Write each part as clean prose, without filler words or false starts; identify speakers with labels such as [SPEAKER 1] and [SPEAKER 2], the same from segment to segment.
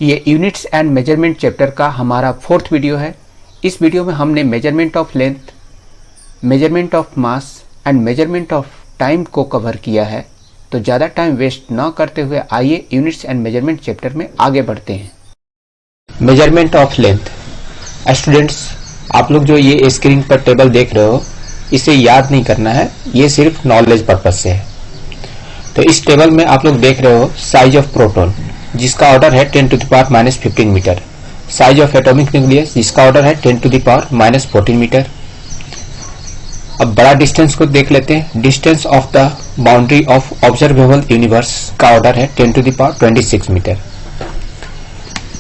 [SPEAKER 1] ये units and measurement chapter का हमारा 4th वीडियो है। इस वीडियो में हमने measurement of length, measurement of mass and measurement of time को कवर किया है। तो ज़्यादा टाइम वेस्ट न करते हुए आइए यूनिट्स एंड मेजरमेंट चैप्टर में आगे बढ़ते हैं। Measurement of length. स्टूडेंट्स, आप लोग जो ये स्क्रीन पर टेबल देख रहे हो, इसे याद नहीं करना है, ये सिर्फ नॉलेज पर्पज से है। तो इस टेबल में आप लोग देख रहे हो साइज ऑफ प्रोटॉन, जिसका ऑर्डर है 10 to the power -15 metre. Size of atomic nucleus, जिसका ऑर्डर है 10 to the power -14 मीटर। अब बड़ा डिस्टेंस को देख लेते हैं। Distance of the boundary of observable universe का ऑर्डर है 10 to the power 26 मीटर।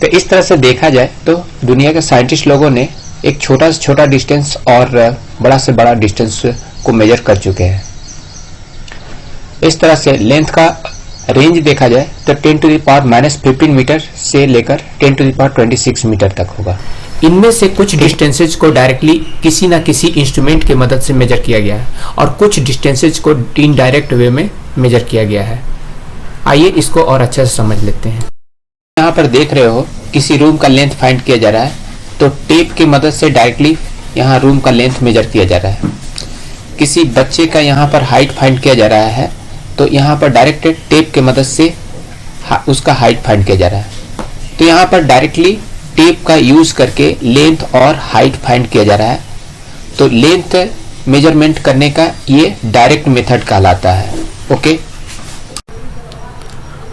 [SPEAKER 1] तो इस तरह से देखा जाए तो दुनिया के साइंटिस्ट लोगों ने एक छोटा से छोटा डिस्टेंस और बड़ा से बड़ा डिस्टेंस को मेजर कर चुके हैं। इस तरह से लेंथ का रेंज देखा जाए तो 10 to the power -15 मीटर से लेकर 10 to the power 26 मीटर तक होगा।
[SPEAKER 2] इनमें से कुछ डिस्टेंसेज को डायरेक्टली किसी न किसी इंस्ट्रूमेंट की मदद से मेजर किया गया है और कुछ डिस्टेंसेज को इनडायरेक्ट वे में मेजर किया गया है। आइए इसको और अच्छे से समझ लेते हैं।
[SPEAKER 1] यहाँ पर देख रहे हो किसी रूम का लेंथ फाइंड किया जा रहा है, तो टेप की मदद से डायरेक्टली यहाँ रूम का लेंथ मेजर किया जा रहा है। किसी बच्चे का यहाँ पर हाइट फाइंड किया जा रहा है, तो यहाँ पर डायरेक्ट टेप की मदद से उसका हाइट फाइंड किया जा रहा है। तो यहाँ पर डायरेक्टली टेप का यूज करके लेंथ और हाइट फाइंड किया जा रहा है। तो लेंथ मेजरमेंट करने का ये डायरेक्ट मेथड कहलाता है। ओके,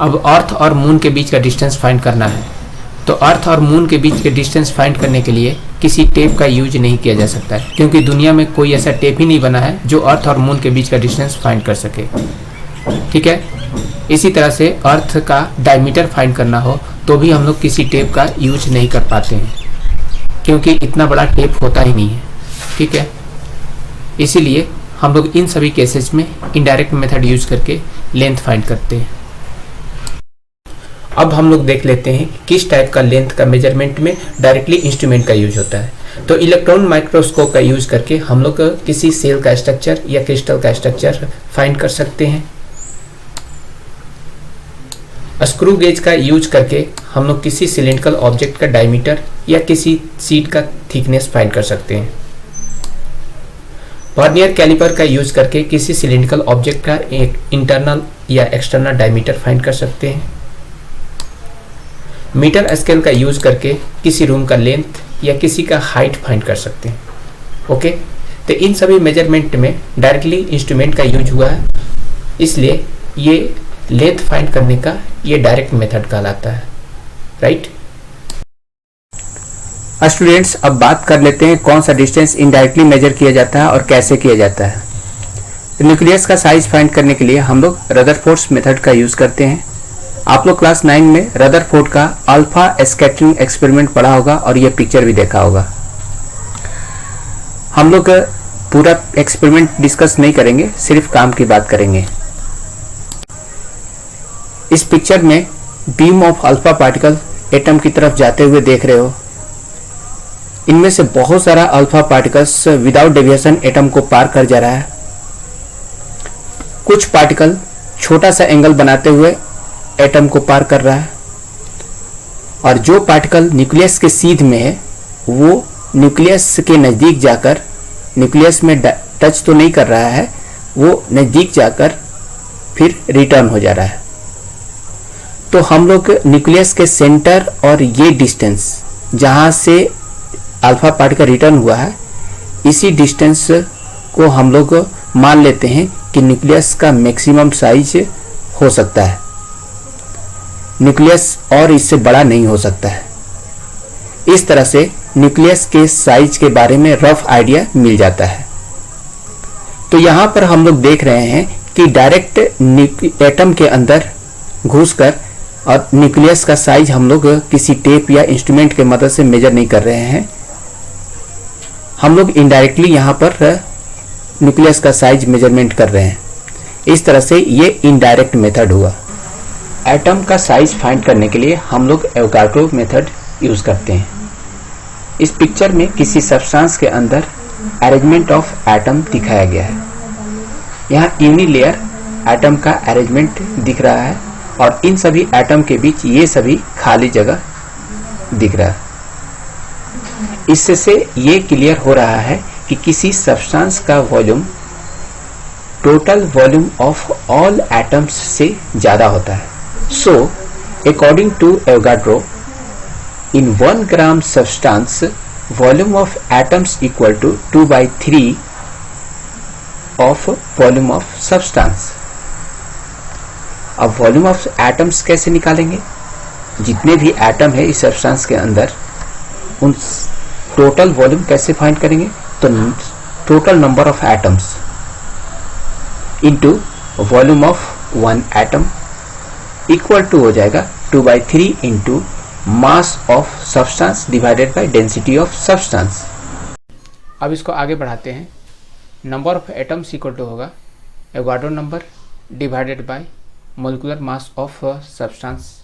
[SPEAKER 2] अब अर्थ और मून के बीच का डिस्टेंस फाइंड करना है। तो अर्थ और मून के बीच के डिस्टेंस फाइंड करने के लिए किसी टेप का यूज नहीं किया जा सकता है, क्योंकि दुनिया में कोई ऐसा टेप ही नहीं बना है जो अर्थ और मून के बीच का डिस्टेंस फाइंड कर सके। ठीक है, इसी तरह से अर्थ का डायमीटर फाइंड करना हो तो भी हम लोग किसी टेप का यूज नहीं कर पाते हैं, क्योंकि इतना बड़ा टेप होता ही नहीं है। ठीक है, इसीलिए हम लोग इन सभी केसेस में इनडायरेक्ट मेथड यूज करके लेंथ फाइंड करते हैं। अब हम लोग देख लेते हैं किस टाइप का लेंथ का मेजरमेंट में डायरेक्टली इंस्ट्रूमेंट का यूज होता है। तो इलेक्ट्रॉन माइक्रोस्कोप का यूज करके हम लोग किसी सेल का स्ट्रक्चर या क्रिस्टल का स्ट्रक्चर फाइंड कर सकते हैं। स्क्रू गेज का यूज करके हम लोग किसी सिलिंड्रिकल ऑब्जेक्ट का डायमीटर या किसी सीट का थिकनेस फाइंड कर सकते हैं। वर्नियर कैलिपर का यूज करके किसी सिलिंड्रिकल ऑब्जेक्ट का एक इंटरनल या एक्सटर्नल डायमीटर फाइंड कर सकते हैं। मीटर स्केल का यूज करके किसी रूम का लेंथ या किसी का हाइट फाइंड कर सकते हैं। ओके, तो इन सभी मेजरमेंट में डायरेक्टली इंस्ट्रूमेंट का यूज हुआ है, इसलिए ये लेंथ फाइंड करने का ये डायरेक्ट मेथड कहलाता है। राइट
[SPEAKER 1] स्टूडेंट्स, अब बात कर लेते हैं कौन सा डिस्टेंस इनडायरेक्टली मेजर किया जाता है और कैसे किया जाता है। न्यूक्लियस का साइज फाइंड करने के लिए हम लोग रदरफोर्ड मेथड का यूज करते हैं। आप लोग क्लास 9 में रदरफोर्ड का अल्फा स्कैटरिंग एक्सपेरिमेंट पढ़ा होगा और ये पिक्चर भी देखा होगा। हम लोग पूरा एक्सपेरिमेंट डिस्कस नहीं करेंगे, सिर्फ काम की बात करेंगे। इस पिक्चर में beam of alpha particle atom की तरफ जाते हुए देख रहे हो। इनमें से बहुत सारा alpha particles without deviation atom को पार कर जा रहा है। कुछ पार्टिकल छोटा सा एंगल बनाते हुए एटम को पार कर रहा है, और जो पार्टिकल न्यूक्लियस के सीध में है वो न्यूक्लियस के नज़दीक जाकर, न्यूक्लियस में टच तो नहीं कर रहा है, वो नज़दीक जाकर फिर रिटर्न हो जा रहा है। तो हम लोग न्यूक्लियस के सेंटर और ये डिस्टेंस जहाँ से अल्फा पार्टिकल रिटर्न हुआ है, इसी डिस्टेंस को हम लोग मान लेते हैं कि न्यूक्लियस का मैक्सिमम साइज हो सकता है। न्यूक्लियस और इससे बड़ा नहीं हो सकता है। इस तरह से न्यूक्लियस के साइज के बारे में रफ आइडिया मिल जाता है। तो यहाँ पर हम लोग देख रहे हैं कि डायरेक्ट एटम के अंदर घुसकर और न्यूक्लियस का साइज हम लोग किसी टेप या इंस्ट्रूमेंट के मदद से मेजर नहीं कर रहे हैं। हम लोग इनडायरेक्टली यहाँ पर न्यूक्लियस का साइज मेजरमेंट कर रहे हैं। इस तरह से ये इनडायरेक्ट मेथड हुआ। एटम का साइज फाइंड करने के लिए हम लोग एवोगाड्रो मेथड यूज करते हैं। इस पिक्चर में किसी सब्सटेंस के अंदर अरेंजमेंट ऑफ एटम दिखाया गया है। यहाँ यूनिलेयर एटम का अरेंजमेंट दिख रहा है और इन सभी एटम के बीच ये सभी खाली जगह दिख रहा है। इससे से ये क्लियर हो रहा है कि किसी सब्सटेंस का volume total volume of all atoms से ज्यादा होता है। So according to Avogadro, in 1 gram substance volume of atoms equal to 2/3 of volume of substance. अब वॉल्यूम ऑफ एटम्स कैसे निकालेंगे? जितने भी एटम है इस सब्सटेंस के अंदर, उन टोटल वॉल्यूम कैसे फाइंड करेंगे? तो total number of atoms into volume of 1 atom equal to हो जाएगा 2/3 into mass of substance divided by density of substance.
[SPEAKER 2] अब इसको आगे बढ़ाते हैं। Number of atoms equal to होगा Avogadro number divided by molecular mass of substance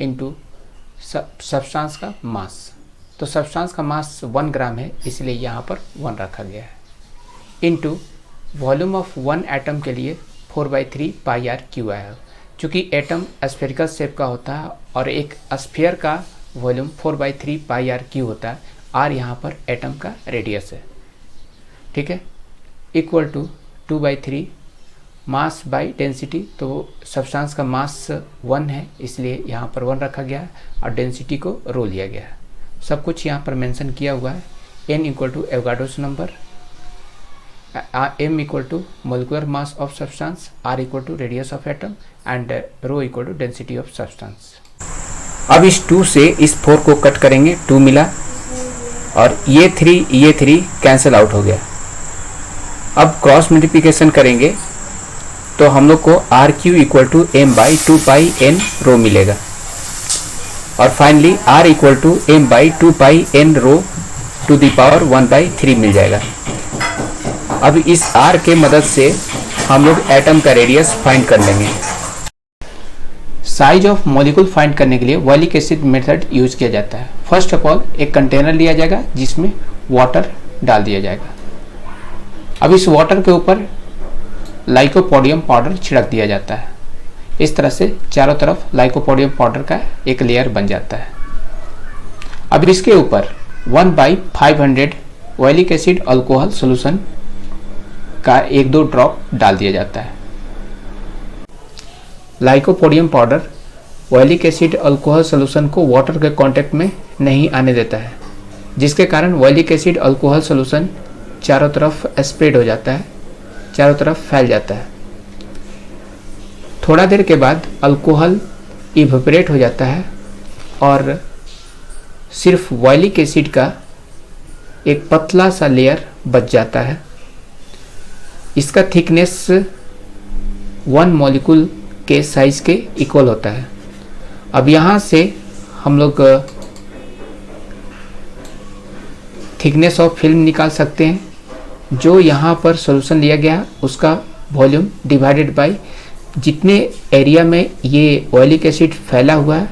[SPEAKER 2] into substance का mass. तो सब्सटेंस का मास 1 ग्राम है, इसलिए यहाँ पर 1 रखा गया है, इनटू वॉल्यूम ऑफ 1 एटम के लिए 4/3 पाई आर क्यू आया है। चूँकि एटम स्फेरिकल शेप का होता है और एक स्फीयर का वॉल्यूम 4/3 पाई आर क्यू होता है। आर यहाँ पर एटम का रेडियस है, ठीक है, equal to 2/3 mass by density. तो सब्सटेंस का मास 1 है, इसलिए यहाँ पर 1 रखा गया है और डेंसिटी को रो लिया गया है। सब कुछ यहाँ पर मेंशन किया हुआ है। n equal to Avogadro's number, m equal to molecular mass of substance, r equal to radius of atom and rho equal to density of substance.
[SPEAKER 1] अब इस 2 से इस 4 को कट करेंगे, 2 मिला और ये 3 कैंसिल आउट हो गया। अब क्रॉस मल्टीप्लिकेशन करेंगे तो हम लोग को r cube equal to m/2πn rho मिलेगा और finally r equal to m/2πn rho to the power 1/3 मिल जाएगा। अब इस r के मदद से हम लोग एटम का रेडियस फाइंड कर लेंगे।
[SPEAKER 2] साइज ऑफ मॉलिक्यूल फाइंड करने के लिए वॉलिक एसिड मेथड यूज किया जाता है। फर्स्ट ऑफ ऑल एक कंटेनर लिया जाएगा जिसमें वाटर डाल दिया जाएगा। अब इस वाटर के ऊपर लाइकोपोडियम पाउडर छिड़क दिया जाता है। इस तरह से चारों तरफ लाइकोपोडियम पाउडर का एक लेयर बन जाता है। अब इसके ऊपर 1/500 वॉलिक एसिड अल्कोहल सोल्यूशन का 1-2 ड्रॉप डाल दिया जाता है। Lycopodium powder oleic acid alcohol solution को वाटर के कांटेक्ट में नहीं आने देता है, जिसके कारण वॉलिक एसिड अल्कोहल सोल्यूशन चारों तरफ स्प्रेड हो जाता है, चारों तरफ फैल जाता है। थोड़ा देर के बाद अल्कोहल इवेपोरेट हो जाता है और सिर्फ वॉलिक एसिड का एक पतला सा लेयर बच जाता है। इसका थिकनेस 1 मॉलिक्यूल के साइज के इक्वल होता है। अब यहाँ से हम लोग थिकनेस ऑफ फिल्म निकाल सकते हैं। जो यहाँ पर सॉल्यूशन लिया गया उसका वॉल्यूम डिवाइडेड बाय जितने एरिया में ये ऑयलिक एसिड फैला हुआ है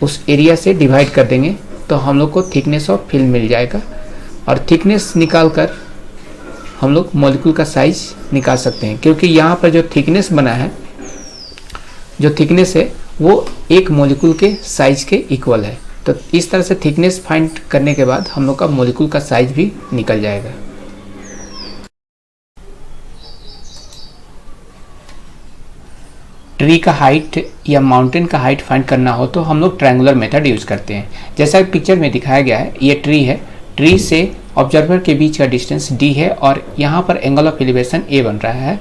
[SPEAKER 2] उस एरिया से डिवाइड कर देंगे तो हम लोग को थिकनेस ऑफ फिल्म मिल जाएगा और थिकनेस निकाल कर हम लोग मॉलिक्यूल का साइज निकाल सकते हैं, क्योंकि यहाँ पर जो थिकनेस बना है, जो थिकनेस है वो एक मॉलिक्यूल के साइज के इक्वल है। तो इस तरह से थिकनेस फाइंड करने के बाद हम लोग का मॉलिक्यूल का साइज भी निकल जाएगा। ट्री का हाइट या माउंटेन का हाइट फाइंड करना हो तो हम लोग ट्रायंगुलर मेथड यूज करते हैं। जैसा पिक्चर में दिखाया गया है, ये ट्री है, ट्री से ऑब्जर्वर के बीच का डिस्टेंस d है और यहाँ पर एंगल ऑफ एलिवेशन a बन रहा है।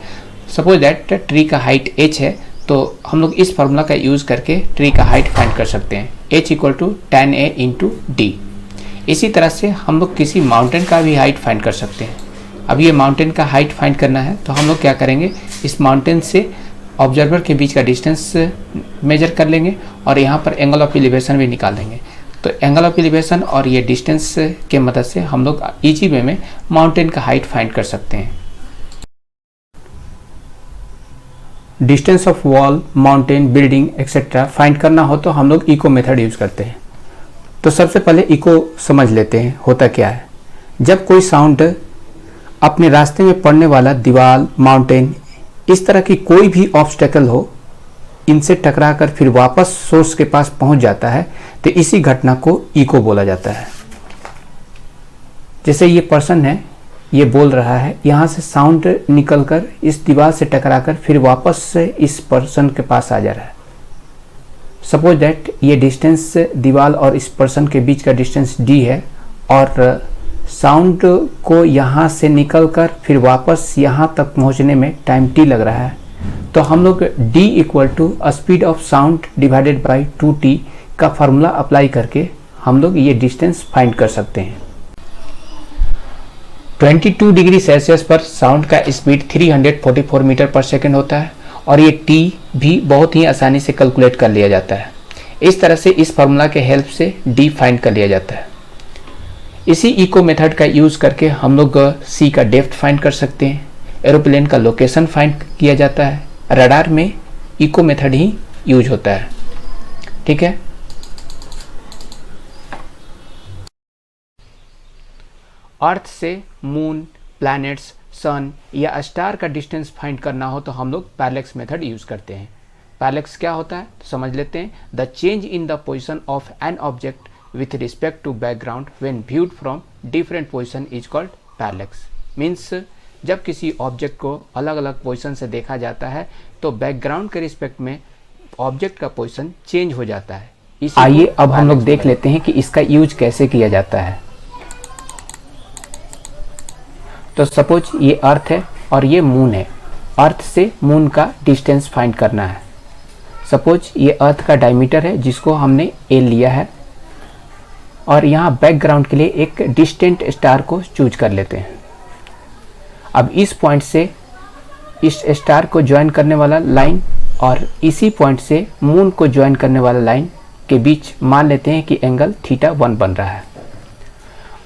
[SPEAKER 2] सपोज दैट ट्री का हाइट h है, तो हम लोग इस फार्मूला का यूज करके ट्री का हाइट फाइंड कर सकते हैं, h equal to tan a into d। इसी तरह से हम लोग किसी माउंटेन का भी हाइट फाइंड कर सकते हैं। अब ये माउंटेन का हाइट फाइंड करना है तो हम लोग क्या करेंगे, इस माउंटेन से ऑब्जर्वर के बीच का डिस्टेंस मेजर कर लेंगे और यहाँ पर एंगल ऑफ एलिवेशन भी निकाल लेंगे। तो एंगल ऑफ एलिवेशन और ये डिस्टेंस के मदद से हम लोग इजी वे में माउंटेन का हाइट फाइंड कर सकते हैं। Distance of wall, mountain, building etcetera find करना हो तो हम लोग इको मेथड यूज करते हैं। तो सबसे पहले इको समझ लेते हैं होता क्या है। जब कोई साउंड अपने रास्ते में पड़ने वाला दीवार, माउंटेन, इस तरह की कोई भी ऑब्स्टेकल हो
[SPEAKER 1] इनसे टकराकर फिर वापस सोर्स के पास पहुंच जाता है, तो इसी घटना को इको बोला जाता है। जैसे ये पर्सन है, ये बोल रहा है, यहाँ से साउंड निकलकर इस दीवार से टकराकर फिर वापस से इस पर्सन के पास आ जा रहा है। सपोज दैट ये डिस्टेंस दीवार और इस पर्सन के बीच का डिस्टेंस d है, और साउंड को यहाँ से निकलकर फिर वापस यहाँ तक पहुँचने में टाइम t लग रहा है। तो हम लोग d equal to speed of sound divided by 2t का फार्मूला अप्लाई करके हम लोग ये डिस्टेंस फाइंड कर सकते हैं। 22 डिग्री सेल्सियस पर साउंड का स्पीड 344 मीटर पर सेकेंड होता है, और ये t भी बहुत ही आसानी से कैलकुलेट कर लिया जाता है। इस तरह से इस फार्मूला के हेल्प से d फाइंड कर लिया जाता है। इसी इको मेथड का यूज़ करके हम लोग सी का डेप्थ फाइंड कर सकते हैं, एरोप्लेन का लोकेशन फाइंड किया जाता है। रडार में इको मेथड ही यूज होता है। ठीक है, अर्थ से मून, प्लैनेट्स, सन या स्टार का डिस्टेंस फाइंड करना हो तो हम लोग पैरेलैक्स मेथड यूज करते हैं। पैरेलैक्स क्या होता है तो समझ लेते हैं। The change in the position of an object with respect to background when viewed from different position is called parallax. Means जब किसी ऑब्जेक्ट को अलग अलग पोजीशन से देखा जाता है तो बैकग्राउंड के रिस्पेक्ट में ऑब्जेक्ट का पोजीशन चेंज हो जाता है। आइए अब हम लोग देख लेते हैं कि इसका यूज कैसे किया जाता है। तो सपोज ये अर्थ है और ये मून है। अर्थ से मून का डिस्टेंस फाइंड करना है। सपोज ये अर्थ का डायमीटर है जिसको हमने एल लिया है, और यहाँ बैकग्राउंड के लिए एक डिस्टेंट स्टार को चूज कर लेते हैं। अब इस पॉइंट से इस स्टार को ज्वाइन करने वाला लाइन और इसी पॉइंट से मून को ज्वाइन करने वाला लाइन के बीच मान लेते हैं कि एंगल θ1 बन रहा है।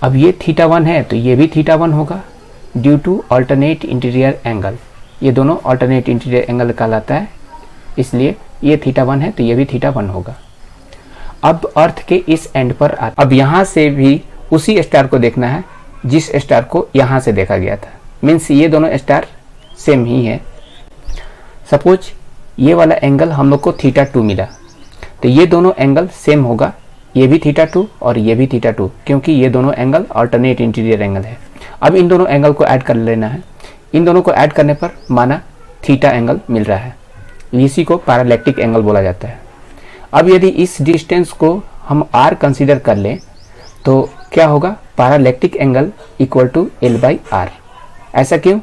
[SPEAKER 1] अब ये θ1 है तो ये भी θ1 होगा due to alternate interior angle. ये दोनों अल्टरनेट इंटीरियर एंगल कहलाता है, इसलिए ये θ1 है तो ये भी θ1 होगा। अब अर्थ के इस एंड पर अब यहाँ से भी उसी स्टार को देखना है जिस स्टार को यहाँ से देखा गया था। मीन्स ये दोनों स्टार सेम ही है। सपोज ये वाला एंगल हम लोग को θ2 मिला, तो ये दोनों एंगल सेम होगा, ये भी θ2 और ये भी θ2, क्योंकि ये दोनों एंगल अल्टरनेट इंटीरियर एंगल है। अब इन दोनों एंगल को ऐड कर लेना है। इन दोनों को ऐड करने पर माना θ एंगल मिल रहा है, इसी को पैरालैक्टिक एंगल बोला जाता है। अब यदि इस डिस्टेंस को हम r कंसीडर कर लें तो क्या होगा, पैरालैक्टिक एंगल इक्वल टू L/r। ऐसा क्यों?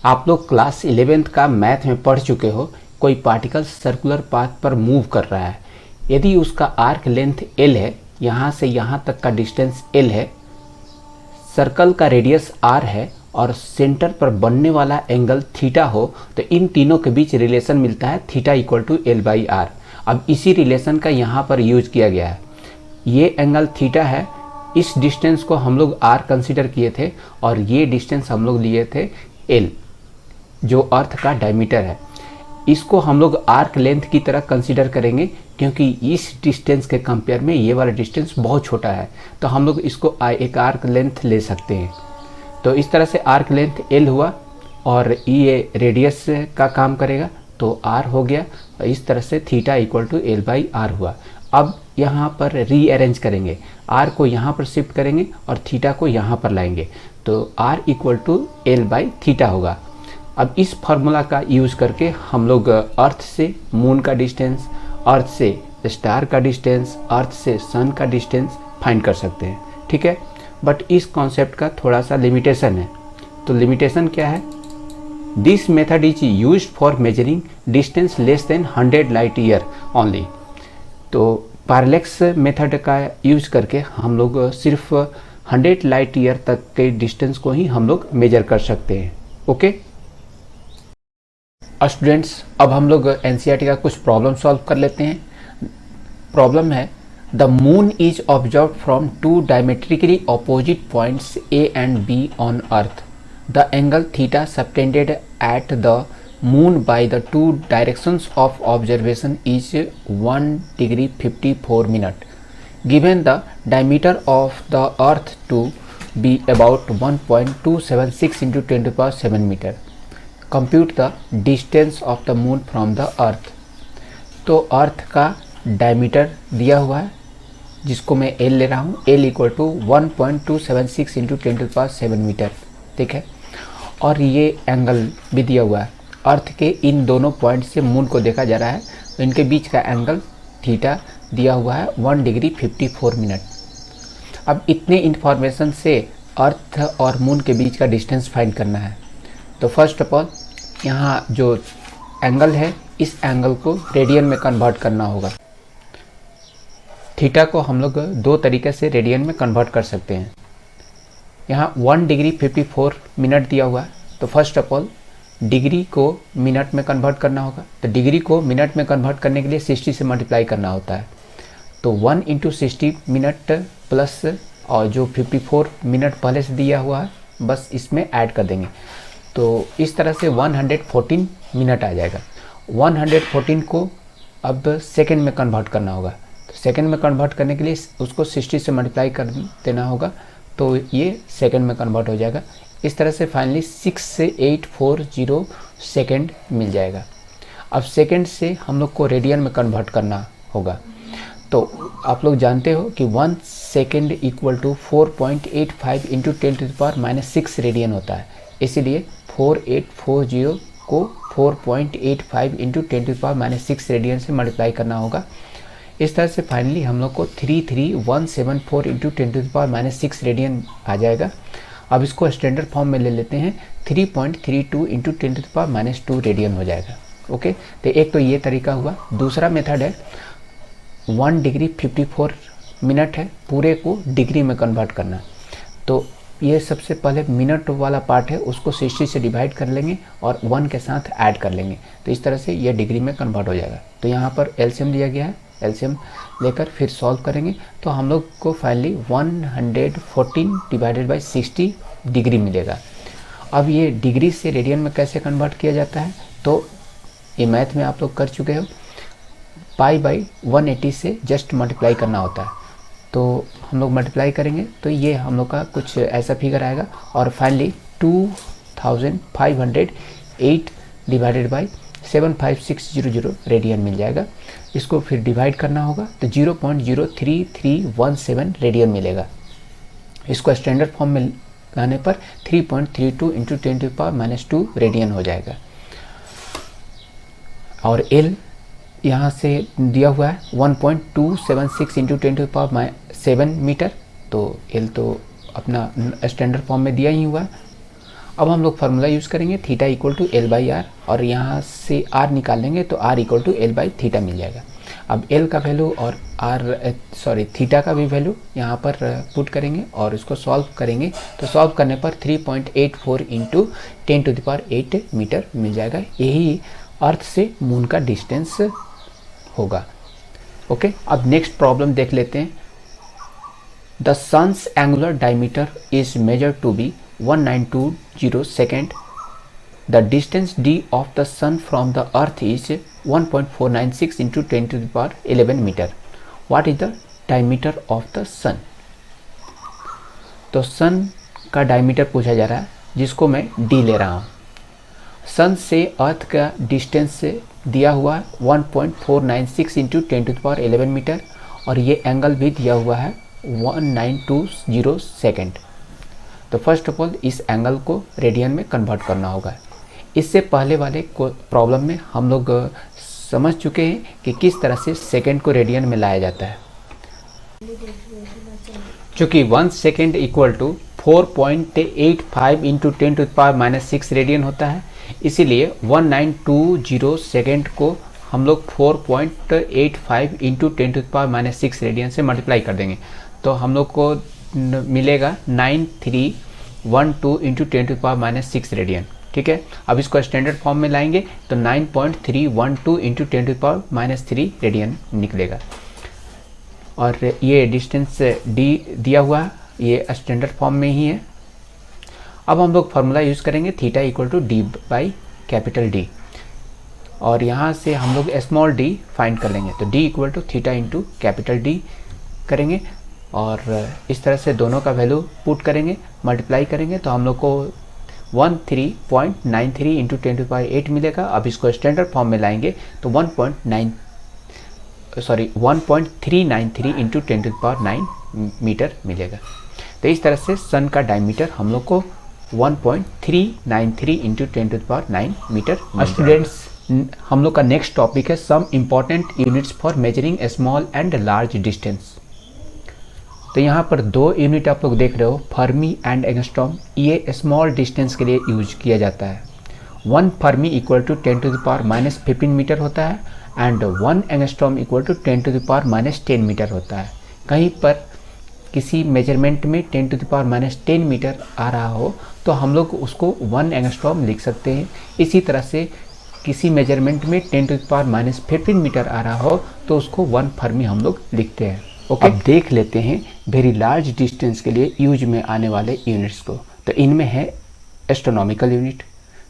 [SPEAKER 1] आप लोग क्लास 11th का मैथ में पढ़ चुके हो, कोई पार्टिकल सर्कुलर पाथ पर मूव कर रहा है, यदि उसका आर्क लेंथ L है, यहाँ से यहाँ तक का डिस्टेंस L है, सर्कल का रेडियस r है और सेंटर पर बनने वाला एंगल θ हो, तो इन तीनों के बीच रिलेशन मिलता है θ इक्वल टू L/r। अब इसी रिलेशन का यहाँ पर यूज किया गया है। ये एंगल θ है, इस डिस्टेंस को हम लोग r कंसीडर किए थे और ये डिस्टेंस हम लोग लिए थे L, जो अर्थ का डायमीटर है। इसको हम लोग आर्क लेंथ की तरह कंसीडर करेंगे क्योंकि इस डिस्टेंस के कंपेयर में ये वाला डिस्टेंस बहुत छोटा है, तो हम लोग इसको एक आर्क लेंथ ले सकते हैं। तो इस तरह से आर्क लेंथ L हुआ और ये रेडियस का काम करेगा तो r हो गया। इस तरह से θ इक्वल टू L/r हुआ। अब यहाँ पर रीअरेंज करेंगे, r को यहाँ पर शिफ्ट करेंगे और θ को यहाँ पर लाएंगे, तो r इक्वल टू L/θ होगा। अब इस फार्मूला का यूज करके हम लोग अर्थ से मून का डिस्टेंस, अर्थ से स्टार का डिस्टेंस, अर्थ से सन का डिस्टेंस फाइंड कर सकते हैं। ठीक है, बट इस कॉन्सेप्ट का थोड़ा सा लिमिटेशन है। तो लिमिटेशन क्या है? This method is used for measuring distance less than 100 light year only. तो पैरेलैक्स मेथड का यूज करके हम लोग सिर्फ 100 लाइट ईयर तक के डिस्टेंस को ही हम लोग मेजर कर सकते हैं। ओके स्टूडेंट्स, अब हम लोग एनसीईआरटी का कुछ प्रॉब्लम सॉल्व कर लेते हैं। प्रॉब्लम है, the moon is observed from two diametrically opposite points A and B on earth. The angle θ subtended at the moon by the two directions of observation is 1 degree 54 minute. Given the diameter of the earth to be about 1.276 × 10⁻⁷ metre. Compute the distance of the moon from the earth. तो earth का diameter दिया हुआ है जिसको मैं L ले रहा हूँ, L equal to 1.276 into 10⁷ metre, ठीक है। और ये एंगल भी दिया हुआ है, अर्थ के इन दोनों पॉइंट से मून को देखा जा रहा है, तो इनके बीच का एंगल थीटा दिया हुआ है 1 डिग्री 54 मिनट। अब इतने इन्फॉर्मेशन से अर्थ और मून के बीच का डिस्टेंस फाइंड करना है। तो फर्स्ट ऑफ ऑल यहाँ जो एंगल है इस एंगल को रेडियन में कन्वर्ट करना होगा। थीटा को हम लोग दो तरीके से रेडियन में कन्वर्ट कर सकते हैं। यहाँ 1 डिग्री 54 मिनट दिया हुआ है, तो फर्स्ट ऑफ ऑल डिग्री को मिनट में कन्वर्ट करना होगा। तो डिग्री को मिनट में कन्वर्ट करने के लिए 60 से मल्टीप्लाई करना होता है। तो 1 इंटू 60 मिनट प्लस और जो 54 मिनट पहले से दिया हुआ है बस इसमें ऐड कर देंगे, तो इस तरह से 114 मिनट आ जाएगा। 114 को अब सेकेंड में कन्वर्ट करना होगा, तो सेकेंड में कन्वर्ट करने के लिए उसको 60 से मल्टीप्लाई कर देना होगा, तो ये सेकेंड में कन्वर्ट हो जाएगा। इस तरह से फाइनली 6840 सेकेंड मिल जाएगा। अब सेकेंड से हम लोग को रेडियन में कन्वर्ट करना होगा। तो आप लोग जानते हो कि 1 second equal to 4.85 into 10⁻⁻6 radian होता है, इसीलिए 4840 को 4.85 इंटू 10⁻⁻6 रेडियन से मल्टीप्लाई करना होगा। इस तरह से फाइनली हम लोग को 33174 इंटू 10⁻⁻6 रेडियन आ जाएगा। अब इसको स्टैंडर्ड फॉर्म में ले लेते हैं, 3.32 इंटू 10⁻⁻2 रेडियन हो जाएगा। ओके, तो एक तो ये तरीका हुआ। दूसरा मेथड है 1 डिग्री 54 मिनट है, पूरे को डिग्री में कन्वर्ट करना। तो ये सबसे पहले मिनट वाला पार्ट है उसको 60 से डिवाइड कर लेंगे और 1 के साथ ऐड कर लेंगे, तो इस तरह से ये डिग्री में कन्वर्ट हो जाएगा। तो यहाँ पर एलसीएम दिया गया है, एलसीएम लेकर फिर सॉल्व करेंगे तो हम लोग को फाइनली 114 डिवाइडेड बाई 60 डिग्री मिलेगा। अब ये डिग्री से रेडियन में कैसे कन्वर्ट किया जाता है, तो ये मैथ में आप लोग कर चुके हो। पाई बाई 180 से जस्ट मल्टीप्लाई करना होता है, तो हम लोग मल्टीप्लाई करेंगे तो ये हम लोग का कुछ ऐसा फिगर आएगा और फाइनली 2508 डिवाइडेड बाई 75600 रेडियन मिल जाएगा। इसको फिर डिवाइड करना होगा तो 0.03317 रेडियन मिलेगा। इसको स्टैंडर्ड फॉर्म में लाने पर 3.32 इंटू 10⁻⁻2 रेडियन हो जाएगा। और एल यहाँ से दिया हुआ है 1.276 इंटू 10⁻7 मीटर, तो एल तो अपना स्टैंडर्ड फॉर्म में दिया ही हुआ है। अब हम लोग फार्मूला यूज़ करेंगे, theta equal to L by R, और यहाँ से आर निकाल लेंगे तो R equal to L by theta मिल जाएगा। अब एल का वैल्यू और थीटा का भी वैल्यू यहाँ पर पुट करेंगे और इसको सॉल्व करेंगे, तो सॉल्व करने पर 3.84 इंटू 10⁸ मीटर मिल जाएगा। यही अर्थ से मून का डिस्टेंस होगा। ओके, अब नेक्स्ट प्रॉब्लम देख लेते हैं। The sun's angular diameter is measured to be 1920 second. The distance d of the sun from the earth is 1.496 into 10⁻11 metre. What is the diameter of the sun? तो सन का diameter पूछा जा रहा है जिसको मैं d ले रहा हूँ। सन से अर्थ का डिस्टेंस दिया हुआ है 1.496 इंटू 10⁻11 मीटर और ये एंगल भी दिया हुआ है 1920 सेकेंड। तो फर्स्ट ऑफ ऑल इस एंगल को रेडियन में कन्वर्ट करना होगा। इससे पहले वाले प्रॉब्लम में हम लोग समझ चुके हैं कि किस तरह से सेकेंड को रेडियन में लाया जाता है। चूँकि 1 second equal to 4.85 into 10⁻6 radian होता है, इसीलिए 1920 सेकेंड को हम लोग 4.85 इंटू 10⁻6 रेडियन से मल्टीप्लाई कर देंगे, तो हम लोग को मिलेगा 9312 इंटू 10⁻6 रेडियन। ठीक है, अब इसको स्टैंडर्ड फॉर्म में लाएंगे तो 9.312 इंटू 10⁻3 रेडियन निकलेगा। और ये डिस्टेंस d दिया हुआ है, ये स्टैंडर्ड फॉर्म में ही है। अब हम लोग फार्मूला यूज़ करेंगे, theta equal to d by capital D, और यहाँ से हम लोग स्मॉल d फाइंड कर लेंगे, तो d equal to theta into capital D करेंगे और इस तरह से दोनों का वैल्यू पुट करेंगे, मल्टीप्लाई करेंगे तो हम लोग को 13.93 इंटू 10⁸ मिलेगा। अब इसको स्टैंडर्ड फॉर्म में लाएंगे तो 1.393 इंटू 10⁹ मीटर मिलेगा। तो इस तरह से सन का डायमीटर हम लोग को 1.393 इंटू 10⁹ मीटर। स्टूडेंट्स, हम लोग का नेक्स्ट टॉपिक है some important units for measuring small and large distance. तो यहाँ पर दो यूनिट आप लोग देख रहे हो, फर्मी एंड एंगस्ट्रॉम। ये स्मॉल डिस्टेंस के लिए यूज किया जाता है। 1 फर्मी इक्वल टू 10⁻⁻15 मीटर होता है and 1 angstrom equal to 10⁻10 metre होता है। कहीं पर किसी मेजरमेंट में 10⁻10 मीटर आ रहा हो तो हम लोग उसको 1 एंगस्ट्रॉम लिख सकते हैं। इसी तरह से किसी मेजरमेंट में 10⁻15 मीटर आ रहा हो तो उसको 1 फर्मी हम लोग लिखते हैं। ओके, अब देख लेते हैं वेरी लार्ज डिस्टेंस के लिए यूज में आने वाले यूनिट्स को। तो इनमें है एस्ट्रोनॉमिकल यूनिट।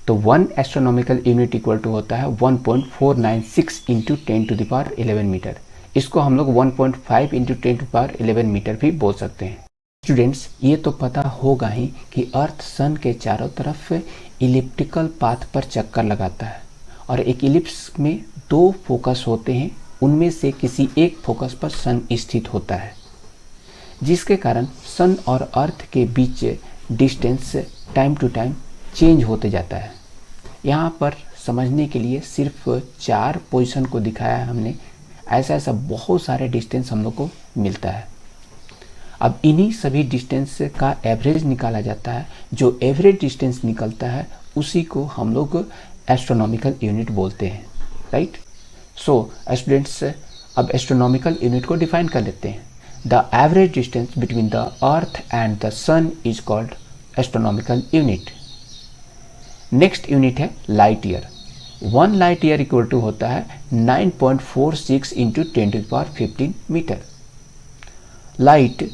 [SPEAKER 1] तो 1 एस्ट्रोनॉमिकल यूनिट इक्वल टू होता है 1.496 इंटू 10⁻11 मीटर। इसको हम लोग 1.5 इंटू 10⁻11 मीटर भी बोल सकते हैं। स्टूडेंट्स, ये तो पता होगा ही कि अर्थ सन के चारों तरफ इलिप्टिकल पाथ पर चक्कर लगाता है और एक इलिप्स में 2 फोकस होते हैं, उनमें से किसी एक फोकस पर सन स्थित होता है, जिसके कारण सन और अर्थ के बीच distance time to time change होते जाता है। यहाँ पर समझने के लिए सिर्फ 4 पोजीशन को दिखाया है हमने। ऐसा बहुत सारे डिस्टेंस हम लोग को मिलता है। अब इन्हीं सभी डिस्टेंस का एवरेज निकाला जाता है। जो एवरेज डिस्टेंस निकलता है उसी को हम लोग एस्ट्रोनॉमिकल यूनिट बोलते हैं, राइट। सो स्टूडेंट्स, अब एस्ट्रोनॉमिकल यूनिट को डिफाइन कर लेते हैं। The average distance between the earth and the sun is called astronomical unit. Next unit है light year. 1 light year equal to होता है 9.46 इंटू 10⁻15 मीटर। लाइट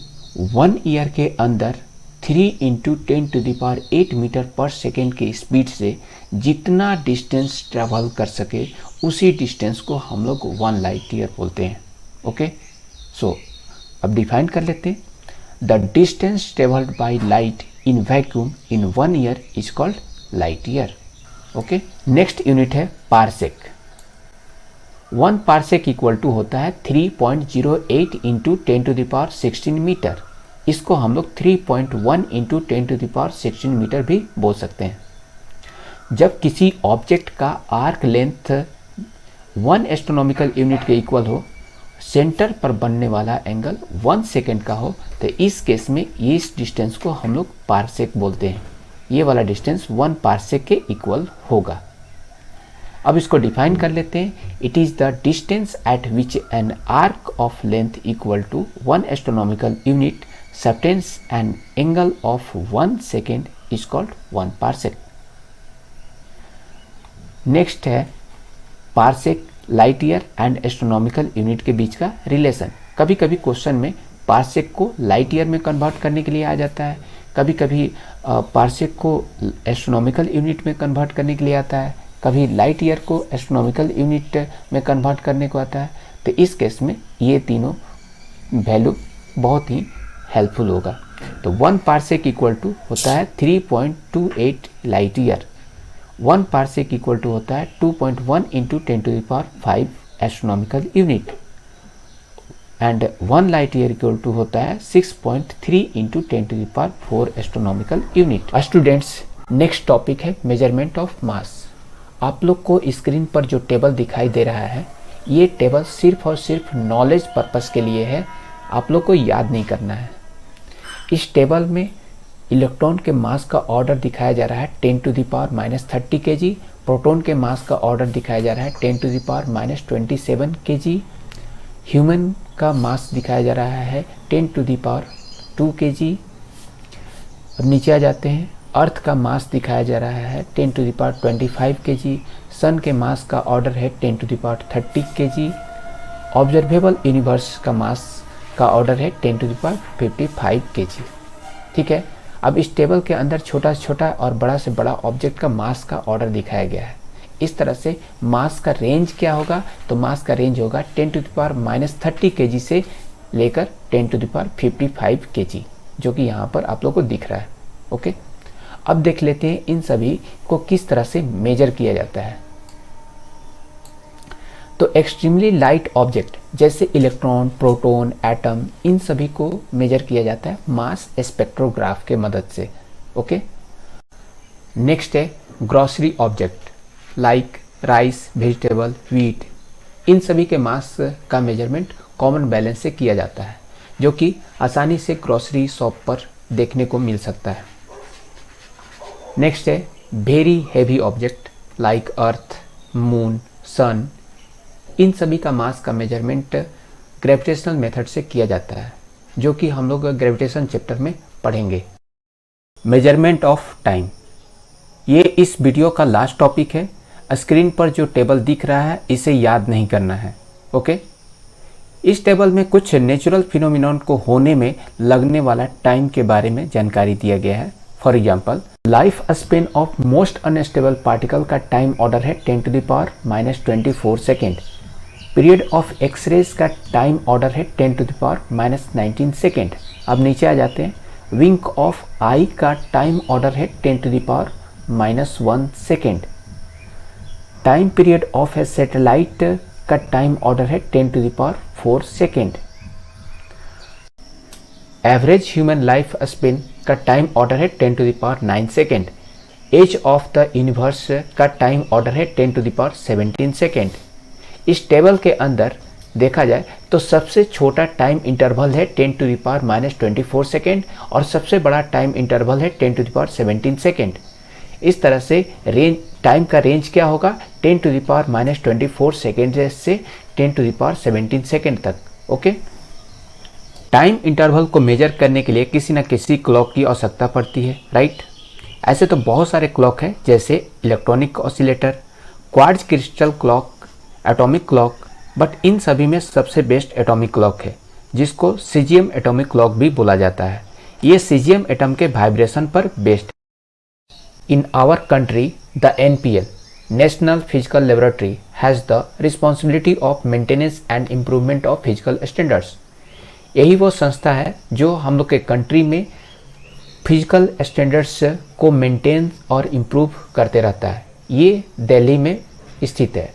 [SPEAKER 1] 1 ईयर के अंदर 3 इंटू 10⁸ मीटर पर सेकेंड की स्पीड से जितना डिस्टेंस ट्रैवल कर सके उसी डिस्टेंस को हम लोग 1 लाइट ईयर बोलते हैं। ओके, सो अब डिफाइन कर लेते हैं। The distance travelled by light in vacuum in 1 year is called light year. Okay, next unit है पारसेक। 1 पारसेक इक्वल टू होता है 3.08 इंटू 10⁻16 मीटर। इसको हम लोग 3.1 इंटू 10⁻16 मीटर भी बोल सकते हैं। जब किसी ऑब्जेक्ट का आर्क लेंथ 1 एस्ट्रोनॉमिकल यूनिट के इक्वल हो, सेंटर पर बनने वाला एंगल 1 सेकेंड का हो, तो इस केस में इस डिस्टेंस को हम लोग पारसेक बोलते हैं। ये वाला डिस्टेंस 1 पारसेक के इक्वल होगा। अब इसको डिफाइन कर लेते हैं। It is the distance at which an arc of length equal to 1 astronomical unit subtends an angle of 1 second is called 1 parsec. Next है parsec, light year and astronomical unit के बीच का रिलेशन। कभी कभी question में parsec को light year में convert करने के लिए आ जाता है, कभी कभी पारसेक को एस्ट्रोनॉमिकल यूनिट में कन्वर्ट करने के लिए आता है, कभी लाइट ईयर को एस्ट्रोनॉमिकल यूनिट में कन्वर्ट करने को आता है। तो इस केस में ये तीनों वैल्यू बहुत ही हेल्पफुल होगा। तो 1 पारसेक इक्वल टू होता है 3.28 light year. 1 parsec equal to होता है 2.1 into 10⁵ astronomical unit and 1 light year equal to होता है 6.3 into 10⁴ astronomical unit. Students, next topic है मेजरमेंट ऑफ मास। आप लोग को स्क्रीन पर जो टेबल दिखाई दे रहा है, ये टेबल सिर्फ और सिर्फ नॉलेज पर्पस के लिए है, आप लोग को याद नहीं करना है। इस टेबल में इलेक्ट्रॉन के मास का ऑर्डर दिखाया जा रहा है 10⁻³ kg, प्रोटॉन के मास का ऑर्डर दिखाया जा रहा है 10⁻27 kg, ह्यूमन का मास दिखाया जा रहा है 10⁻² kg। अब नीचे आ जाते हैं। अर्थ का मास दिखाया जा रहा है 10⁻25 kg, सन के मास का ऑर्डर है 10⁻30 kg, ऑब्जर्वेबल यूनिवर्स का मास का ऑर्डर है 10⁵55 kg। ठीक है, अब इस टेबल के अंदर छोटा से छोटा और बड़ा से बड़ा ऑब्जेक्ट का मास का ऑर्डर दिखाया गया है। इस तरह से मास का रेंज क्या होगा, तो मास का रेंज होगा 10⁻³ kg से लेकर 10⁵55 kg, जो कि यहाँ पर आप लोग को दिख रहा है। ओके, अब देख लेते हैं इन सभी को किस तरह से मेजर किया जाता है। तो एक्सट्रीमली लाइट ऑब्जेक्ट जैसे इलेक्ट्रॉन, प्रोटॉन, एटम, इन सभी को मेजर किया जाता है मास स्पेक्ट्रोग्राफ के मदद से। ओके, नेक्स्ट है grocery object like rice, vegetable, wheat, इन सभी के मास का मेजरमेंट कॉमन बैलेंस से किया जाता है, जो कि आसानी से ग्रोसरी शॉप पर देखने को मिल सकता है। नेक्स्ट है very heavy object like earth, moon, sun, इन सभी का मास का मेजरमेंट ग्रेविटेशनल मेथड से किया जाता है, जो कि हम लोग ग्रेविटेशन चैप्टर में पढ़ेंगे। मेजरमेंट ऑफ टाइम, ये इस वीडियो का लास्ट टॉपिक है। स्क्रीन पर जो टेबल दिख रहा है इसे याद नहीं करना है। ओके, इस टेबल में कुछ नेचुरल फिनोमिनन को होने में लगने वाला टाइम के बारे में जानकारी दिया गया है। For example, life span of most unstable particle का टाइम ऑर्डर है 10⁻⁻24 सेकेंड। पीरियड ऑफ एक्सरेज का टाइम ऑर्डर है 10⁻⁻19 सेकेंड। अब नीचे आ जाते हैं। विंक ऑफ आई का टाइम ऑर्डर है 10⁻⁻1 second. Time period of a satellite का टाइम ऑर्डर है 10⁻4 second. Average human life span का टाइम ऑर्डर है 10⁻9 second. Age of the universe का टाइम ऑर्डर है 10⁻17 सेकेंड। इस टेबल के अंदर देखा जाए तो सबसे छोटा टाइम इंटरवल है 10⁻24 सेकेंड और सबसे बड़ा टाइम इंटरवल है 10⁻17 सेकेंड। इस तरह से टाइम का रेंज क्या होगा, 10⁻24 सेकेंड से 10⁻17 सेकेंड तक। ओके, टाइम इंटरवल को मेजर करने के लिए किसी न किसी क्लॉक की आवश्यकता पड़ती है, राइट। ऐसे तो बहुत सारे क्लॉक हैं, जैसे electronic oscillator, quartz crystal clock, atomic clock, but in सभी में सबसे बेस्ट एटॉमिक क्लॉक है, जिसको सीजियम एटॉमिक क्लॉक भी बोला जाता है। ये सीजियम एटम के वाइब्रेशन पर based. In our country the NPL, national physical laboratory, has the responsibility of maintenance and improvement of physical standards. यही वो संस्था है जो हम लोग के कंट्री में फिजिकल स्टैंडर्ड्स को मेंटेन और इम्प्रूव करते रहता है। ये दिल्ली में स्थित है।